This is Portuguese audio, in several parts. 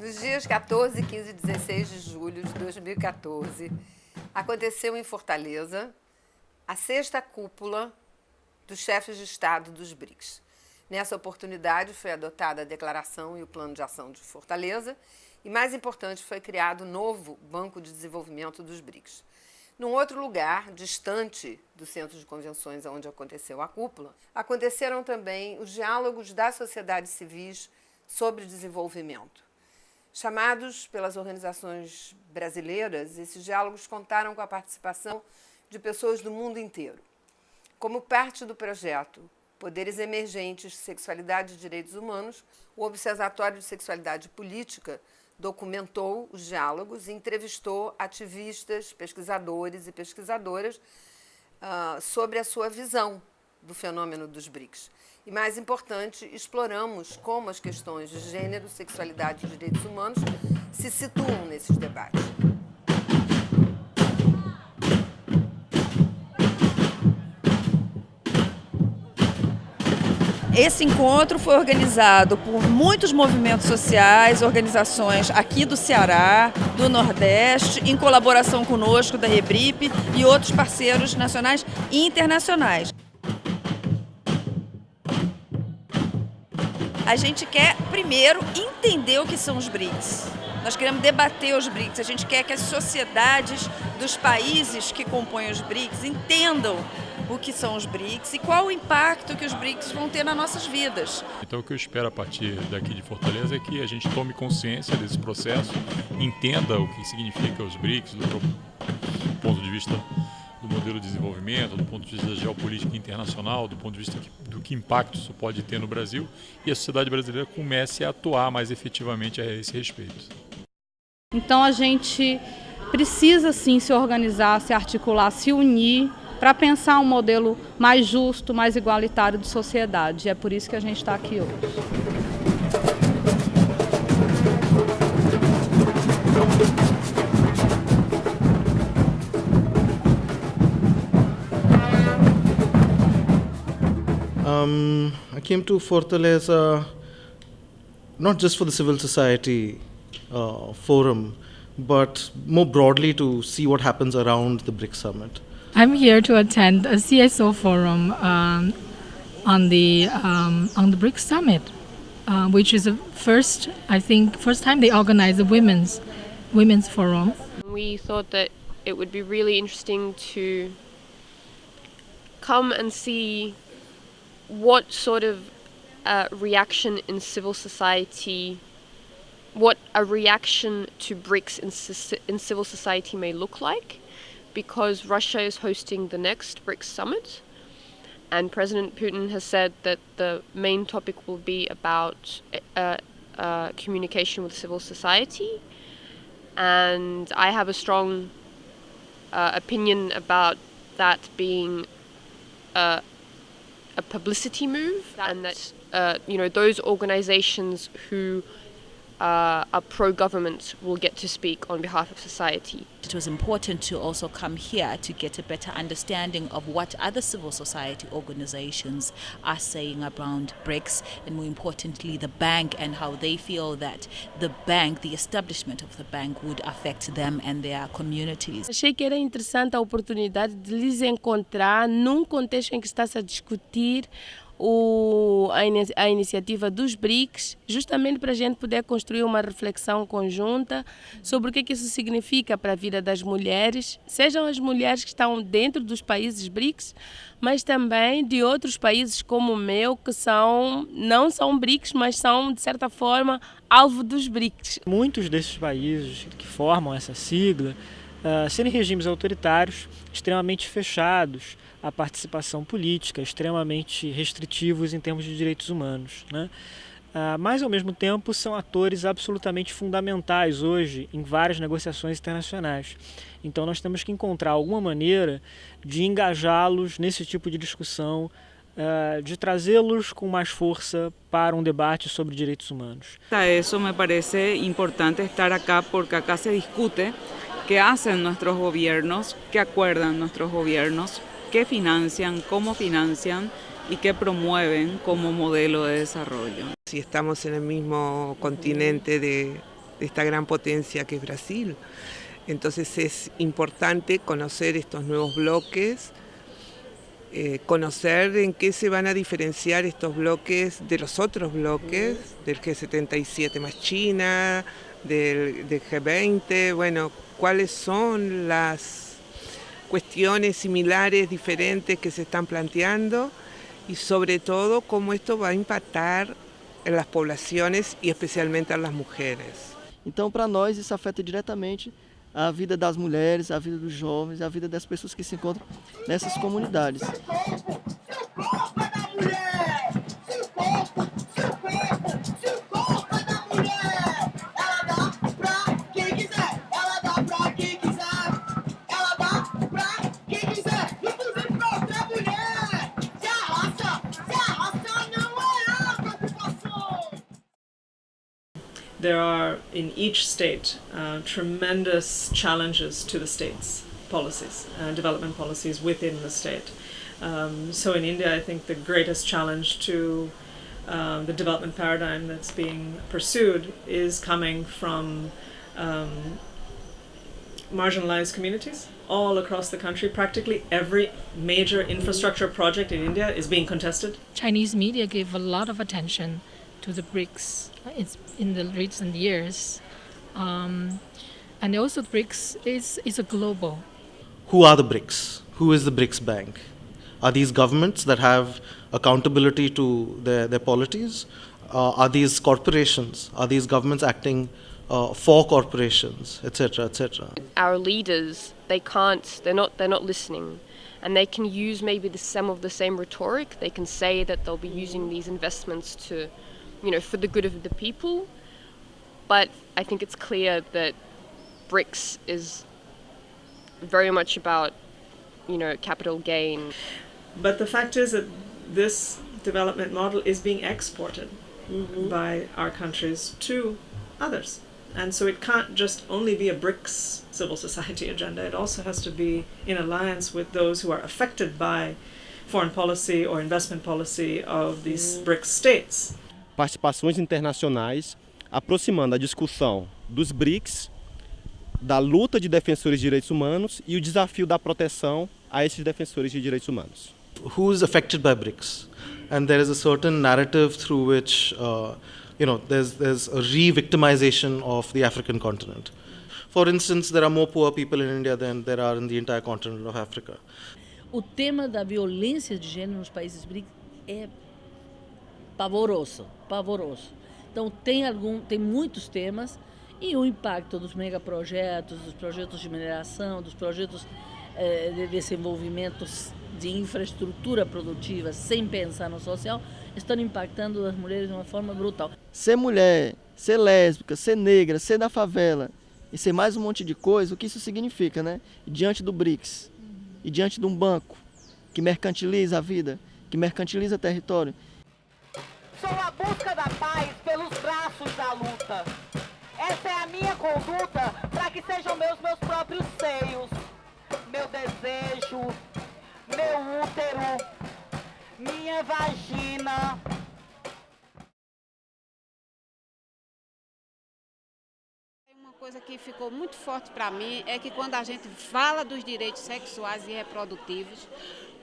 Nos dias 14, 15 e 16 de julho de 2014, aconteceu em Fortaleza a sexta cúpula dos chefes de Estado dos BRICS. Nessa oportunidade foi adotada a Declaração e o Plano de Ação de Fortaleza e, mais importante, foi criado o novo Banco de Desenvolvimento dos BRICS. Num outro lugar, distante do centro de convenções onde aconteceu a cúpula, aconteceram também os diálogos das sociedades civis sobre desenvolvimento. Chamados pelas organizações brasileiras, esses diálogos contaram com a participação de pessoas do mundo inteiro. Como parte do projeto Poderes Emergentes, Sexualidade e Direitos Humanos, o Observatório de Sexualidade Política documentou os diálogos e entrevistou ativistas, pesquisadores e pesquisadoras sobre a sua visão do fenômeno dos BRICS. E, mais importante, exploramos como as questões de gênero, sexualidade e direitos humanos se situam nesses debates. Esse encontro foi organizado por muitos movimentos sociais, organizações aqui do Ceará, do Nordeste, em colaboração conosco, da Rebrip e outros parceiros nacionais e internacionais. A gente quer, primeiro, entender o que são os BRICS. Nós queremos debater os BRICS. A gente quer que as sociedades dos países que compõem os BRICS entendam o que são os BRICS e qual o impacto que os BRICS vão ter nas nossas vidas. Então o que eu espero a partir daqui de Fortaleza é que a gente tome consciência desse processo, entenda o que significa os BRICS do ponto de vista do modelo de desenvolvimento, do ponto de vista da geopolítica internacional, do ponto de vista do que impacto isso pode ter no Brasil, e a sociedade brasileira comece a atuar mais efetivamente a esse respeito. Então a gente precisa sim se organizar, se articular, se unir para pensar um modelo mais justo, mais igualitário de sociedade. E é por isso que a gente está aqui hoje. I came to Fortaleza not just for the civil society forum, but more broadly to see what happens around the BRICS Summit. I'm here to attend a CSO forum on the BRICS Summit, which is the first time they organize a women's forum. We thought that it would be really interesting to come and see what sort of reaction in civil society, what a reaction to BRICS in civil society may look like, because Russia is hosting the next BRICS summit, and President Putin has said that the main topic will be about communication with civil society, and I have a strong opinion about that being a publicity move, and that those organizations who are pro-government will get to speak on behalf of society. It was important to also come here to get a better understanding of what other civil society organizations are saying around BRICS, and more importantly the bank, and how they feel that the bank, the establishment of the bank, would affect them and their communities. Achei que era interessante a oportunidade de lhes encontrar num contexto em que está-se a discutir a iniciativa dos BRICS, justamente para a gente poder construir uma reflexão conjunta sobre o que isso significa para a vida das mulheres, sejam as mulheres que estão dentro dos países BRICS, mas também de outros países como o meu, que não são BRICS, mas são, de certa forma, alvo dos BRICS. Muitos desses países que formam essa sigla serem regimes autoritários, extremamente fechados à participação política, extremamente restritivos em termos de direitos humanos, né? Mas, ao mesmo tempo, são atores absolutamente fundamentais hoje em várias negociações internacionais. Então, nós temos que encontrar alguma maneira de engajá-los nesse tipo de discussão, de trazê-los com mais força para um debate sobre direitos humanos. Eso me parece importante estar acá, porque acá se discute qué hacen nuestros gobiernos, qué acuerdan nuestros gobiernos, qué financian, cómo financian y qué promueven como modelo de desarrollo. Si estamos en el mismo continente de esta gran potencia que es Brasil. Entonces es importante conocer estos nuevos bloques, conocer en qué se van a diferenciar estos bloques de los otros bloques, del G77 más China, del G20, bueno, cuáles son las cuestiones similares, diferentes que se están planteando y sobre todo cómo esto va a impactar en las poblaciones y especialmente en las mujeres. Então, para nós, isso afeta diretamente a vida das mulheres, a vida dos jovens, a vida das pessoas que se encontram nessas comunidades. There are, in each state, tremendous challenges to the state's policies, development policies within the state. So in India, I think the greatest challenge to the development paradigm that's being pursued is coming from marginalized communities all across the country. Practically every major infrastructure project in India is being contested. Chinese media give a lot of attention to the BRICS in the recent years. And also BRICS is a global. Who are the BRICS? Who is the BRICS Bank? Are these governments that have accountability to their polities? Are these corporations? Are these governments acting for corporations, etc., etc.? Our leaders, they're not listening. And they can use maybe some of the same rhetoric. They can say that they'll be using these investments to, for the good of the people. But I think it's clear that BRICS is very much about, capital gain. But the fact is that this development model is being exported by our countries to others. And so it can't just only be a BRICS civil society agenda. It also has to be in alliance with those who are affected by foreign policy or investment policy of these BRICS states. Participações internacionais aproximando a discussão dos BRICS, da luta de defensores de direitos humanos e o desafio da proteção a esses defensores de direitos humanos. Who is affected by BRICS? And there is a certain narrative through which there's a re-victimization of the African continent. For instance, there are more poor people in India than there are in the entire continent of Africa. O tema da violência de gênero nos países BRICS é pavoroso. Então tem muitos temas e o impacto dos megaprojetos, dos projetos de mineração, dos projetos de desenvolvimento de infraestrutura produtiva sem pensar no social, estão impactando as mulheres de uma forma brutal. Ser mulher, ser lésbica, ser negra, ser da favela e ser mais um monte de coisa, o que isso significa, né? E diante do BRICS, e diante de um banco que mercantiliza a vida, que mercantiliza território. Sou a busca da paz pelos braços da luta. Essa é a minha conduta para que sejam meus próprios seios, meu desejo, meu útero, minha vagina. Uma coisa que ficou muito forte para mim é que quando a gente fala dos direitos sexuais e reprodutivos,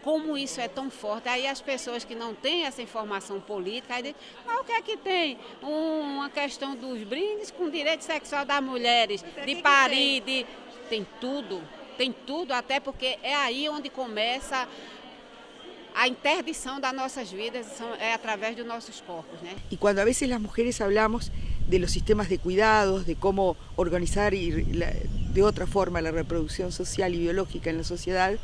como isso é tão forte, aí as pessoas que não têm essa informação política, aí dizem, o que é que tem? Uma questão dos brindes com direito sexual das mulheres, de parir, tem tudo, até porque é aí onde começa a interdição das nossas vidas, é através dos nossos corpos, né? Y cuando a veces las mujeres hablamos de los sistemas de cuidados, de cómo organizar de otra forma la reproducción social y biológica en la sociedad,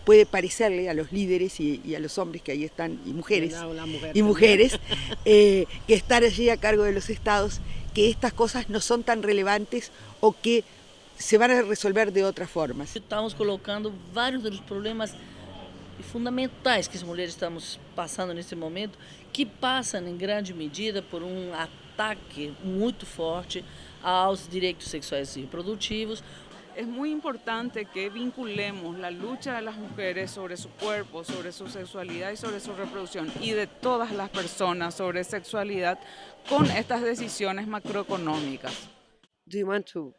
puede parecerle a los líderes y a los hombres que ahí están, y mujeres, que estar allí a cargo de los estados, que estas cosas no son tan relevantes o que se van a resolver de otras formas. Estamos colocando vários dos problemas fundamentais que as mulheres estamos passando nesse momento, que passam em grande medida por um ataque muito forte aos direitos sexuais e reprodutivos. es muy importante que vinculemos la lucha de las mujeres sobre su cuerpo, sobre su sexualidad y sobre su reproducción, y de todas las personas sobre sexualidad, con estas decisiones macroeconómicas. Do you want to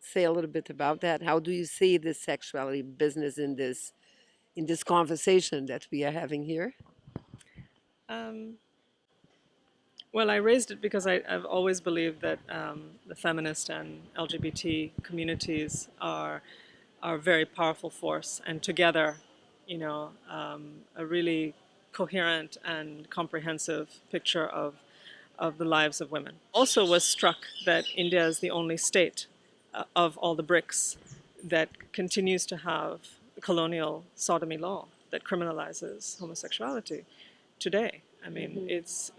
say a little bit about that? How do you see the sexuality business in this conversation that we are having here? Well, I raised it because I've always believed that the feminist and LGBT communities are a very powerful force, and together, a really coherent and comprehensive picture of the lives of women. Also was struck that India is the only state of all the BRICS that continues to have colonial sodomy law that criminalizes homosexuality today. I mean, it's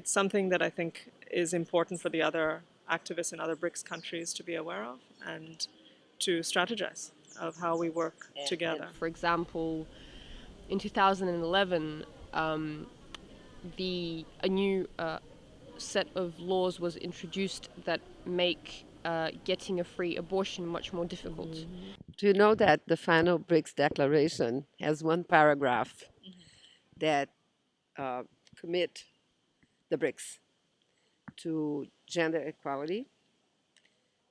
something that I think is important for the other activists in other BRICS countries to be aware of and to strategize of how we work together. For example, in 2011, a new set of laws was introduced that make getting a free abortion much more difficult. Do you know that the final BRICS declaration has one paragraph that commit the BRICS to gender equality,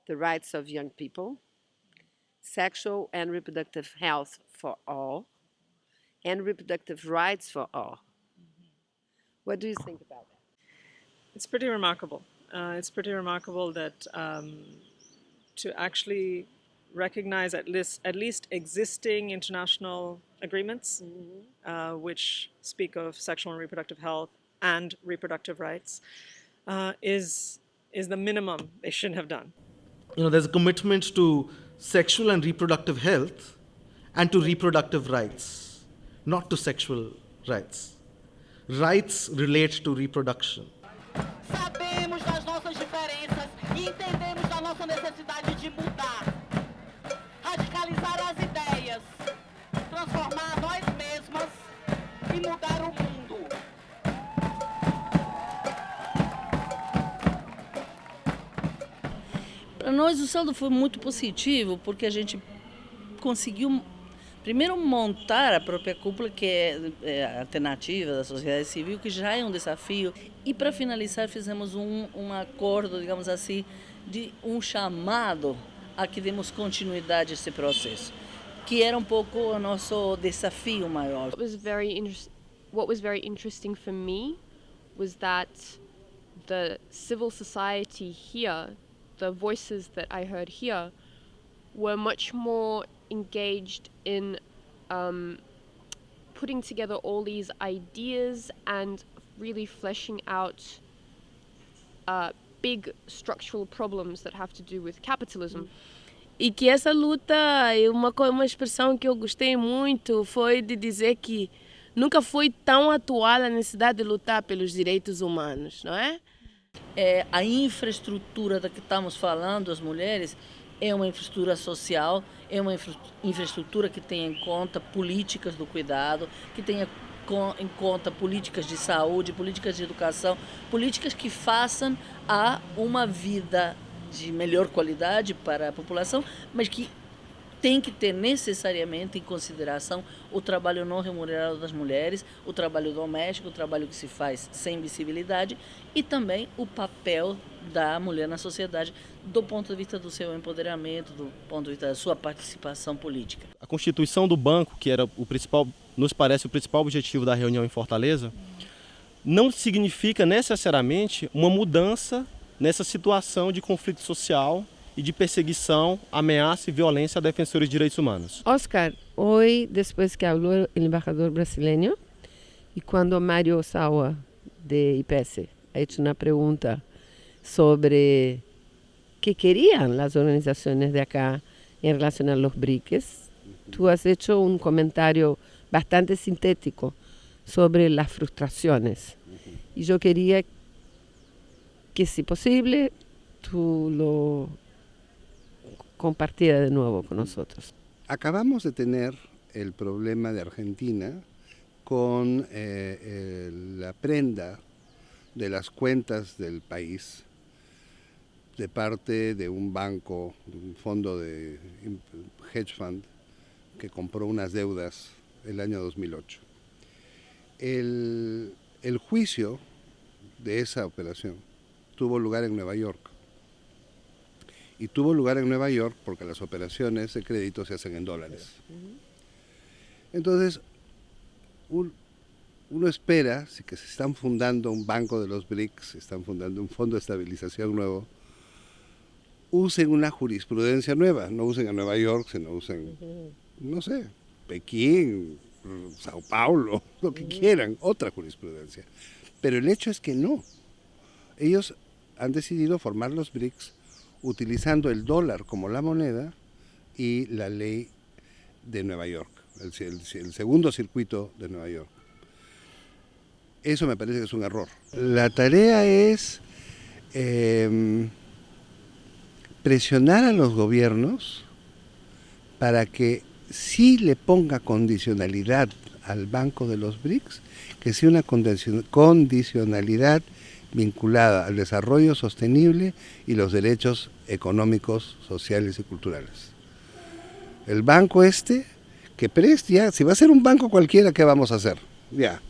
the rights of young people, sexual and reproductive health for all, and reproductive rights for all? What do you think about that? It's pretty remarkable. It's pretty remarkable that to actually recognize at least existing international agreements which speak of sexual and reproductive health and reproductive rights is the minimum they shouldn't have done. There's a commitment to sexual and reproductive health and to reproductive rights, not to sexual rights. Rights relate to reproduction. Sabemos das nossas diferenças e entendemos da nossa necessidade de mudar, radicalizar as ideias, transformar nós mesmas e mudar o mundo. Para nós o saldo foi muito positivo, porque a gente conseguiu primeiro montar a própria cúpula, que é a alternativa da sociedade civil, que já é um desafio. E para finalizar fizemos um acordo, digamos assim, de um chamado a que demos continuidade a esse processo, que era um pouco o nosso desafio maior. What was very interesting for me was that the civil society here, the voices that I heard here, were much more engaged in putting together all these ideas and really fleshing out big structural problems that have to do with capitalism. E que essa luta, uma expressão que eu gostei muito foi de dizer que nunca foi tão atual a necessidade de lutar pelos direitos humanos, não é? A infraestrutura da que estamos falando, as mulheres, é uma infraestrutura social, é uma infraestrutura que tenha em conta políticas do cuidado, que tenha em conta políticas de saúde, políticas de educação, políticas que façam a uma vida de melhor qualidade para a população, mas que tem que ter necessariamente em consideração o trabalho não remunerado das mulheres, o trabalho doméstico, o trabalho que se faz sem visibilidade e também o papel da mulher na sociedade do ponto de vista do seu empoderamento, do ponto de vista da sua participação política. A constituição do banco, que era o principal, nos parece o principal objetivo da reunião em Fortaleza, não significa necessariamente uma mudança nessa situação de conflito social e de perseguição, ameaça e violência a defensores de direitos humanos. Oscar, hoy, después que habló el embajador brasileño y cuando Mario Sawa de IPS ha hecho una pregunta sobre qué querían las organizaciones de acá en relación a los BRICS, tú has hecho un comentario bastante sintético sobre las frustraciones. Y yo quería que, si posible, tú lo compartiera de nuevo con nosotros. Acabamos de tener el problema de Argentina con la prenda de las cuentas del país, de parte de un banco, de un fondo de hedge fund que compró unas deudas el año 2008. El juicio de esa operación tuvo lugar en Nueva York. Y tuvo lugar en Nueva York porque las operaciones de crédito se hacen en dólares. Entonces, uno espera, si que se están fundando un banco de los BRICS, se están fundando un fondo de estabilización nuevo, usen una jurisprudencia nueva, no usen a Nueva York, sino usen, no sé, Pekín, Sao Paulo, lo que quieran, otra jurisprudencia. Pero el hecho es que no. Ellos han decidido formar los BRICS utilizando el dólar como la moneda y la ley de Nueva York, el segundo circuito de Nueva York. Eso me parece que es un error. La tarea es presionar a los gobiernos para que sí le ponga condicionalidad al Banco de los BRICS, que sea una condicionalidad vinculada al desarrollo sostenible y los derechos económicos, sociales y culturales. El banco que preste, ya, si va a ser un banco cualquiera, ¿qué vamos a hacer? Ya.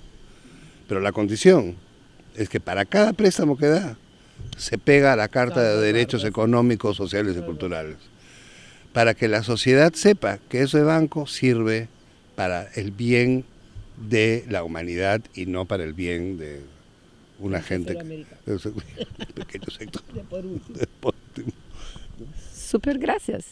Pero la condición es que para cada préstamo que da, se pega a la Carta de Derechos Económicos, Sociales y Culturales, para que la sociedad sepa que ese banco sirve para el bien de la humanidad y no para el bien de una gente, un pequeño sector. Super gracias.